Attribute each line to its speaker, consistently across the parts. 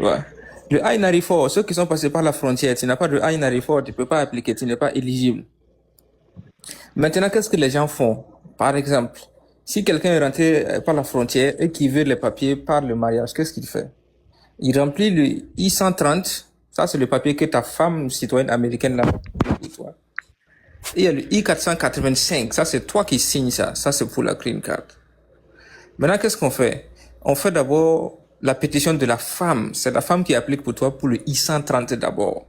Speaker 1: Ouais. Le I-94, ceux qui sont passés par la frontière, tu n'as pas de I-94, tu peux pas appliquer, tu n'es pas éligible. Maintenant, qu'est-ce que les gens font? Par exemple, si quelqu'un est rentré par la frontière et qui veut les papiers par le mariage, qu'est-ce qu'il fait? Il remplit le I-130, ça c'est le papier que ta femme citoyenne américaine l'a pour toi. Et il y a le I-485, ça c'est toi qui signes ça, ça c'est pour la green card. Maintenant, qu'est-ce qu'on fait? On fait d'abord la pétition de la femme, c'est la femme qui applique pour toi pour le I-130 d'abord.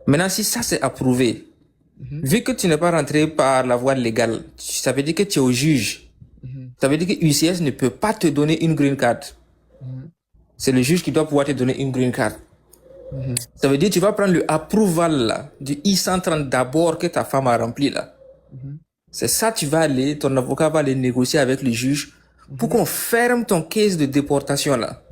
Speaker 1: Maintenant, si ça c'est approuvé, vu que tu n'es pas rentré par la voie légale, ça veut dire que tu es au juge. Ça veut dire que UCS ne peut pas te donner une green card. C'est le juge qui doit pouvoir te donner une green card. Ça veut dire que tu vas prendre le approval là, du I-130 d'abord que ta femme a rempli là. C'est ça, tu vas aller, ton avocat va aller négocier avec le juge pour qu'on ferme ton case de déportation là.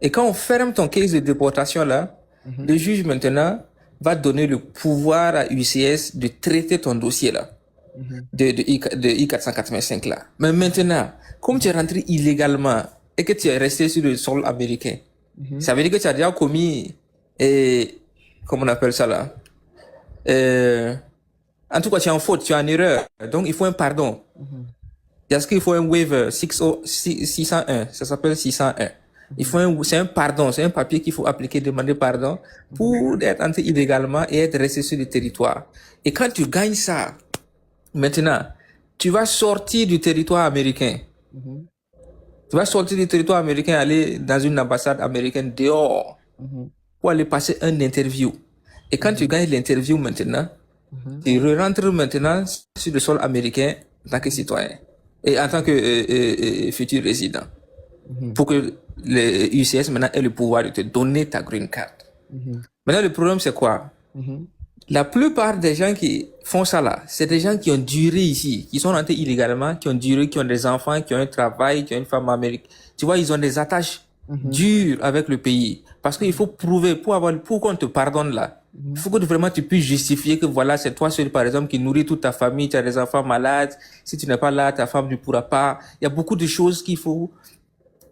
Speaker 1: Et quand on ferme ton case de déportation là, le juge maintenant va donner le pouvoir à UCS de traiter ton dossier là, de I-485 là. Mais maintenant, comme tu es rentré illégalement et que tu es resté sur le sol américain, ça veut dire que tu as déjà commis, comment on appelle ça là, en tout cas tu es en faute, tu es en erreur, donc il faut un pardon. Il y a ce qu'il faut un waiver 601, ça s'appelle 601. Il faut c'est un pardon, c'est un papier qu'il faut appliquer, demander pardon pour être entré illégalement et être resté sur le territoire. Et quand tu gagnes ça, maintenant, tu vas sortir du territoire américain. Tu vas sortir du territoire américain, aller dans une ambassade américaine dehors pour aller passer une interview. Et quand tu gagnes l'interview maintenant, tu rentres maintenant sur le sol américain en tant que citoyen et en tant que futur résident. Pour que le UCS maintenant ait le pouvoir de te donner ta green card. Maintenant, le problème, c'est quoi? La plupart des gens qui font ça là, c'est des gens qui ont duré ici, qui sont rentrés illégalement, qui ont duré, qui ont des enfants, qui ont un travail, qui ont une femme américaine. Tu vois, ils ont des attaches dures avec le pays. Parce qu'il faut prouver, pour qu'on te pardonne là, il faut que vraiment tu puisses justifier que voilà, c'est toi seul par exemple qui nourrit toute ta famille, tu as des enfants malades, si tu n'es pas là, ta femme ne pourra pas. Il y a beaucoup de choses qu'il faut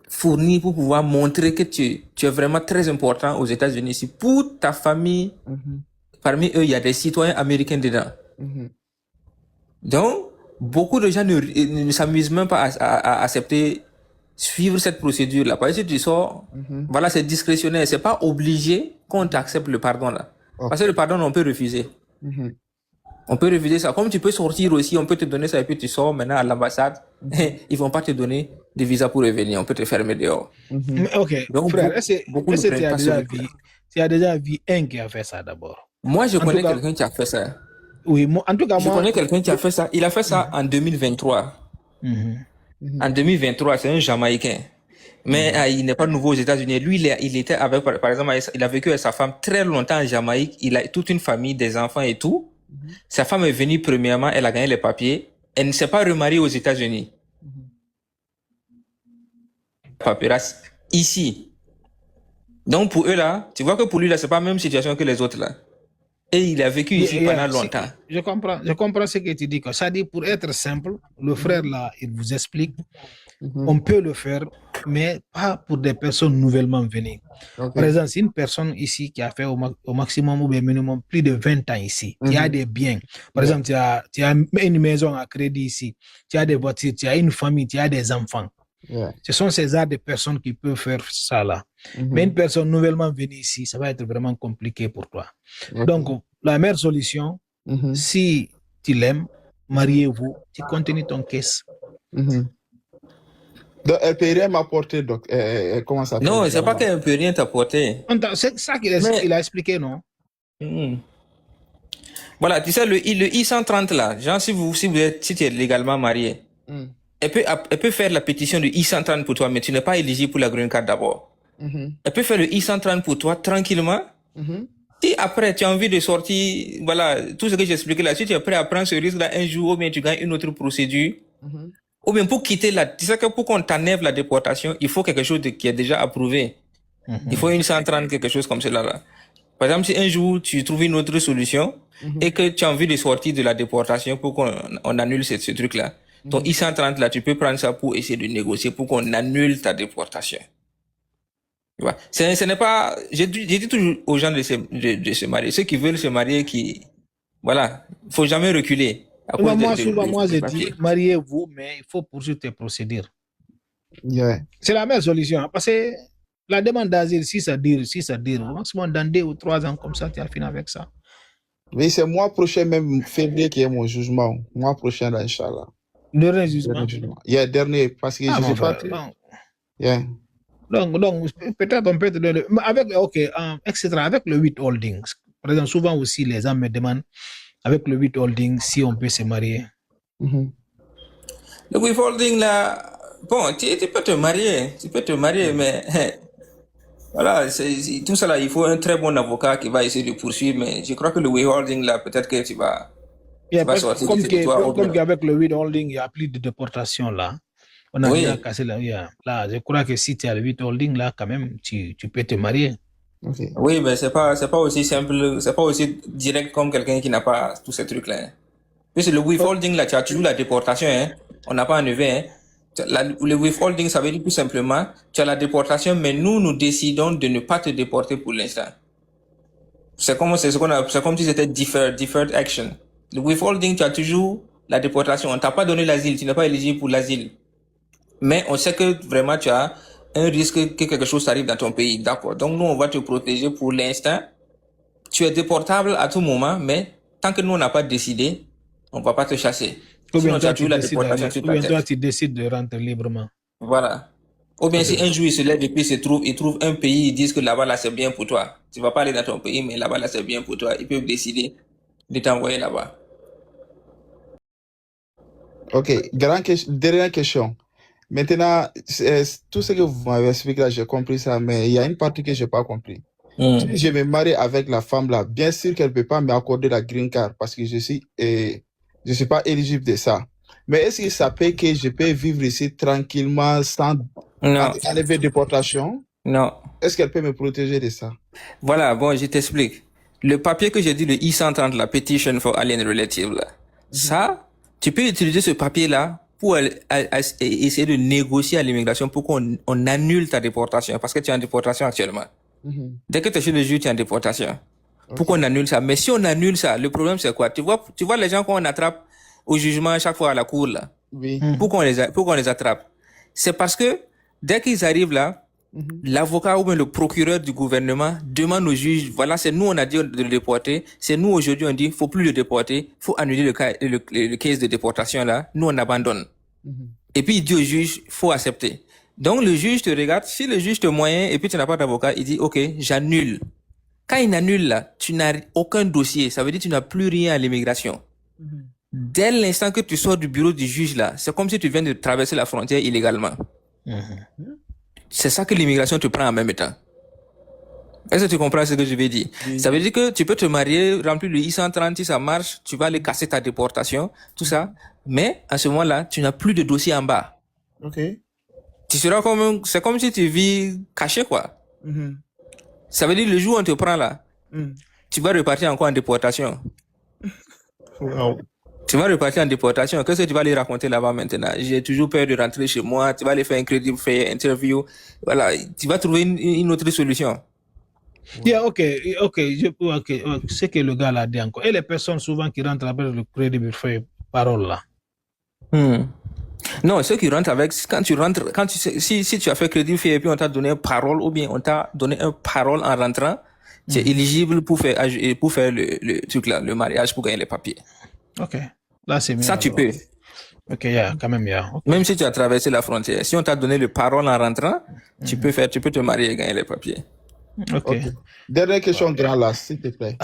Speaker 1: fournir pour pouvoir montrer que tu es vraiment très important aux États-Unis ici pour ta famille. Parmi eux, il y a des citoyens américains dedans. Donc, beaucoup de gens ne s'amusent même pas à accepter, suivre cette procédure-là. Parce que tu sors, voilà, c'est discrétionnaire. C'est pas obligé qu'on t'accepte le pardon là. Parce que le pardon, on peut refuser. On peut refuser ça. Comme tu peux sortir aussi, on peut te donner ça et puis tu sors maintenant à l'ambassade. Ils vont pas te donner de visa pour revenir. On peut te fermer dehors.
Speaker 2: Ok,
Speaker 1: donc,
Speaker 2: frère, est-ce que tu as déjà vu un qui a fait ça d'abord?
Speaker 1: Moi, je connais quelqu'un qui a fait ça.
Speaker 2: Oui, en tout cas,
Speaker 1: je connais quelqu'un qui a fait ça. Il a fait ça en 2023. En 2023, c'est un Jamaïcain. Mais il n'est pas nouveau aux États-Unis. Lui, il était avec, par exemple, il a vécu avec sa femme très longtemps en Jamaïque. Il a toute une famille, des enfants et tout. Sa femme est venue premièrement, elle a gagné les papiers. Elle ne s'est pas remariée aux États-Unis. Paperasse ici. Donc pour eux là, tu vois que pour lui là, c'est pas la même situation que les autres là. Et il a vécu ici pendant longtemps.
Speaker 2: Je comprends ce que tu dis. Ça dit, pour être simple, le frère là, il vous explique, on peut le faire, mais pas pour des personnes nouvellement venues. Par exemple, c'est une personne ici qui a fait au maximum ou bien minimum plus de 20 ans ici, qui a des biens. Par exemple, tu as une maison à crédit ici, tu as des voitures, tu as une famille, tu as des enfants. Ce sont ces genres de personnes qui peuvent faire ça là. Mais une personne nouvellement venue ici, ça va être vraiment compliqué pour toi. Donc, la meilleure solution, si tu l'aimes, mariez-vous, tu continues ton caisse.
Speaker 3: Donc, elle peut rien m'apporter, donc comment ça fait?
Speaker 1: Non, c'est pas qu'elle peut rien t'apporter.
Speaker 2: C'est ça qu'il a expliqué, non?
Speaker 1: Voilà, tu sais, le I-130 là, genre si tu es légalement marié, elle peut faire la pétition de I-130 pour toi, mais tu n'es pas éligible pour la green card d'abord. Elle peut faire le I-130 pour toi tranquillement. Si après tu as envie de sortir, voilà, tout ce que j'ai expliqué là, si tu es prêt à prendre ce risque là un jour, ou bien tu gagnes une autre procédure, ou bien pour quitter tu sais que pour qu'on t'enlève la déportation, il faut quelque chose qui est déjà approuvé. Il faut une 130, quelque chose comme cela là. Par exemple, si un jour tu trouves une autre solution et que tu as envie de sortir de la déportation pour qu'on annule ce truc là, ton I-130 là, tu peux prendre ça pour essayer de négocier pour qu'on annule ta déportation. Tu vois? pas. Ce n'est pas, j'ai dit toujours aux gens de se marier. Ceux qui veulent se marier, voilà, faut jamais reculer à cause
Speaker 2: Moi, souvent, moi,
Speaker 1: du
Speaker 2: je
Speaker 1: papier.
Speaker 2: dis, mariez-vous, mais il faut poursuivre tes procédures.
Speaker 3: Yeah.
Speaker 2: C'est la meilleure solution, hein, parce que la demande d'asile, si ça dure, au maximum dans 2 ou 3 ans, comme ça, tu as fini avec ça.
Speaker 3: Oui, c'est mois prochain, même février, qui est mon jugement. Mois prochain, là, Inch'Allah.
Speaker 2: Dernier jugement.
Speaker 3: Dernier jugement. Yeah, dernier, parce que je
Speaker 2: mon
Speaker 3: sais pas.
Speaker 2: frère, non.
Speaker 3: Yeah.
Speaker 2: Donc, peut-être on peut te donner, mais avec, etc., avec le 8 holdings. Par exemple, souvent aussi, les gens me demandent, avec le 8 holdings, si on peut se marier.
Speaker 3: Mhm.
Speaker 1: Le withholding là, bon, tu peux te marier, mais voilà, tout ça là, il faut un très bon avocat qui va essayer de poursuivre, mais je crois que le withholding là, peut-être que tu vas sortir
Speaker 2: Comme
Speaker 1: du territoire.
Speaker 2: qu'avec le 8 holding, il n'y a plus de déportation là. On a
Speaker 1: Oui.
Speaker 2: déjà cassé la vie. Là, je crois que si tu as le 8 holding là, quand même, tu peux te marier.
Speaker 3: Okay.
Speaker 1: Oui, mais c'est pas aussi simple, c'est pas aussi direct comme quelqu'un qui n'a pas tous ces trucs là. Puisque le withholding là, tu as toujours la déportation, hein. On n'a pas enlevé, hein. Le withholding, ça veut dire tout simplement, tu as la déportation, mais nous décidons de ne pas te déporter pour l'instant. C'est comme si c'était deferred action. Le withholding, tu as toujours la déportation. On t'a pas donné l'asile, tu n'es pas éligible pour l'asile. Mais on sait que vraiment tu as un risque que quelque chose t'arrive dans ton pays. D'accord. Donc nous, on va te protéger pour l'instant. Tu es déportable à tout moment, mais tant que nous, on n'a pas décidé, on va pas te chasser.
Speaker 2: Ou bien
Speaker 1: Sinon,
Speaker 2: toi, tu décides de rentrer librement.
Speaker 1: Voilà. Ou bien si un jour il se lève et puis il trouve un pays, ils disent que là-bas, là, c'est bien pour toi. Tu vas pas aller dans ton pays, mais là-bas, là, c'est bien pour toi. Ils peuvent décider de t'envoyer là-bas.
Speaker 3: Ok, dernière question. Maintenant, tout ce que vous m'avez expliqué là, j'ai compris ça, mais il y a une partie que j'ai pas compris. Si je me marie avec la femme là, bien sûr qu'elle peut pas m'accorder la green card parce que je suis pas éligible de ça. Mais est-ce que ça peut que je peux vivre ici tranquillement sans enlever déportation?
Speaker 1: Non.
Speaker 3: Est-ce qu'elle peut me protéger de ça?
Speaker 1: Voilà, bon, je t'explique. Le papier que j'ai dit, le I-130, la Petition for Alien Relative, là, ça, tu peux utiliser ce papier-là pour essayer de négocier à l'immigration pour qu'on annule ta déportation, parce que tu es en déportation actuellement. Dès que tu es chez le juge, tu es en déportation. Pour qu'on annule ça. Mais si on annule ça, le problème c'est quoi? Tu vois les gens qu'on attrape au jugement à chaque fois à la cour là.
Speaker 3: Oui.
Speaker 1: Pour qu'on les attrape. C'est parce que dès qu'ils arrivent là, l'avocat ou bien le procureur du gouvernement demande au juge, voilà, c'est nous on a dit de le déporter, c'est nous aujourd'hui on dit faut plus le déporter, faut annuler le case de déportation là, nous on abandonne. Et puis il dit au juge, faut accepter. Donc le juge te regarde, si le juge te moyen et puis tu n'as pas d'avocat, il dit ok, j'annule. Quand il annule là, tu n'as aucun dossier, ça veut dire que tu n'as plus rien à l'immigration. Dès l'instant que tu sors du bureau du juge là, c'est comme si tu viens de traverser la frontière illégalement. C'est ça que l'immigration te prend en même temps. Est-ce que tu comprends ce que je veux dire? Ça veut dire que tu peux te marier, remplir le I-130, si ça marche, tu vas aller casser ta déportation, tout ça. Mais à ce moment-là, tu n'as plus de dossier en bas.
Speaker 3: Ok.
Speaker 1: Tu seras c'est comme si tu vis caché, quoi. Ça veut dire le jour où on te prend là, tu vas repartir encore en déportation.
Speaker 3: Wow.
Speaker 1: Tu vas repartir en déportation. Qu'est-ce que tu vas aller raconter là-bas maintenant? J'ai toujours peur de rentrer chez moi. Tu vas aller faire un crédit, faire une interview. Voilà. Tu vas trouver une autre solution.
Speaker 2: Yeah, ok. C'est que le gars l'a dit encore. Et les personnes souvent qui rentrent avec le crédit fait parole là.
Speaker 1: Non, ceux qui rentrent avec, si tu as fait crédit fait et puis on t'a donné une parole ou bien on t'a donné une parole en rentrant, tu es éligible pour faire le truc là, le mariage pour gagner les papiers.
Speaker 2: Ok. Là, c'est mieux.
Speaker 1: Ça, tu peux.
Speaker 2: Ok, quand même, okay.
Speaker 1: Même si tu as traversé la frontière, si on t'a donné le parole en rentrant, tu peux te marier et gagner les papiers.
Speaker 2: Ok.
Speaker 3: Dernière question, grand là, s'il te plaît.